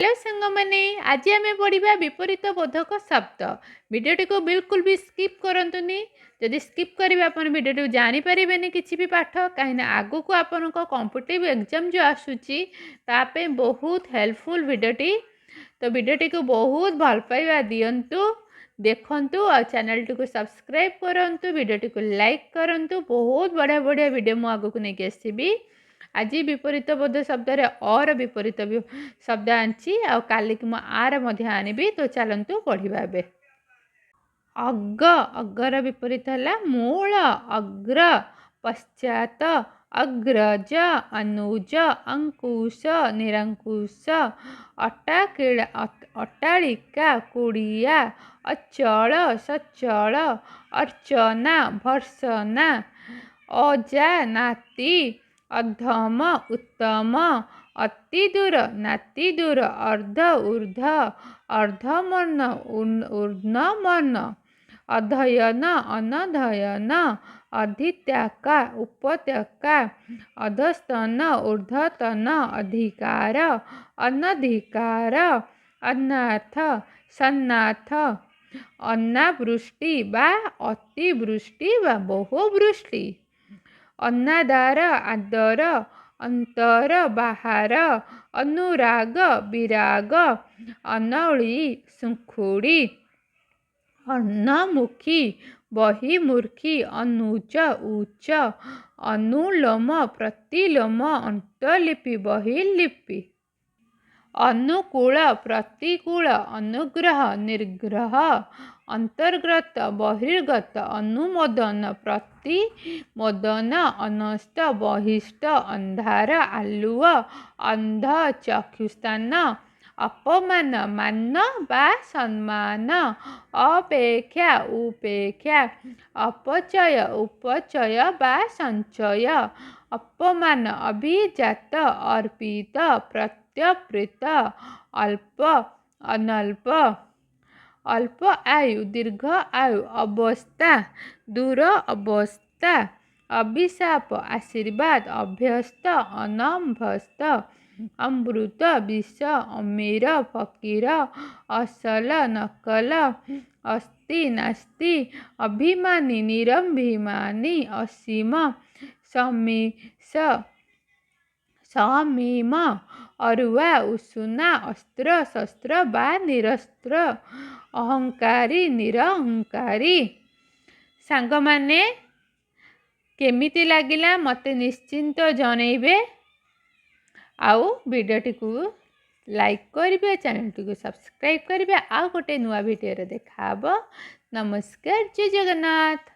Hello सांग मैंने आज आम पढ़ा विपरीत बोधक शब्द भिडियोटी को बिल्कुल भी स्किप करंतुनी। जदि स्किप करेंगे आप भिडियोटी जानीपर किसी भी पाठ कहीं आगू को आपण कॉम्पिटिटिव एग्जाम जो आसूची तापे बहुत हेल्पफुल भिडियोटी। तो भिडियोटी को बहुत भल पाइबा दियंतु देखंतु और चैनल टी को सब्सक्राइब करंतु भिडियोटी को लाइक करंतु। बहुत बढ़िया बढ़िया वीडियो मु आगू को लेके आसबी। आज विपरीत बोध शब्द और विपरीत शब्द आनी आली कि आर आनबी। तो चलतु पढ़ा ए अग अगर विपरीत है मूल अग्र पश्चात अग्रज अनुज अंकुश निरंकुश अट्टालिका कुड़िया अचल सचल अर्चना भर्सना अजा नाती अधम उत्तम अति दूर नाति दूर अर्ध ऊर्ध अर्धमर्ण ऊर्ध्वमर्ण अध्ययन अनध्ययन अधित्याका उपत्यका अधस्तन ऊर्ध्वतन अधिकार अनधिकार अनाथ सन्नाथ अनावृष्टि बा अतिवृष्टि बा बहुवृष्टि अनादार आदर अंतर बाहर अनुराग विराग अनौली सुखुड़ी अन्नमुखी बहिमूर्खी अनुज उच्च अनुलोम प्रतिलोम अंतलिपि बहिर्लिपि अनुकूल प्रतिकूल अनुग्रह निर्ग्रह अंतर्गत बहिर्गत अनुमोदन प्रतिमोदन अनस्त बहिष्ट अंधार आलुव अंध चक्षुस्थान अपमान मान बा सम्मान अपेक्षा उपेक्षा अपचय उपचय बा संचय अपमान अभिजात अर्पित प्रत्यप्रित अल्प अनल्प अल्प आयु दीर्घ आयु अवस्था दूर अवस्था अभिशाप आशीर्वाद अभ्यस्त अनभ्यस्त अमृत विष अमीर फकीर असल नकल अस्ति नास्ति अभिमानी निरभिमानी असीम समीस समीम अरुआ उसुना अस्त्र शस्त्र बा निरस्त्र अहंकारी निरहंकारी। सांग माने केमिति लागिला मते निश्चिंत जनइबे आउ वीडियोटी को लाइक करिबे चैनल टी को सब्सक्राइब करिबे। आ गोटे नुआ वीडियो रे देखा। नमस्कार जय जगन्नाथ।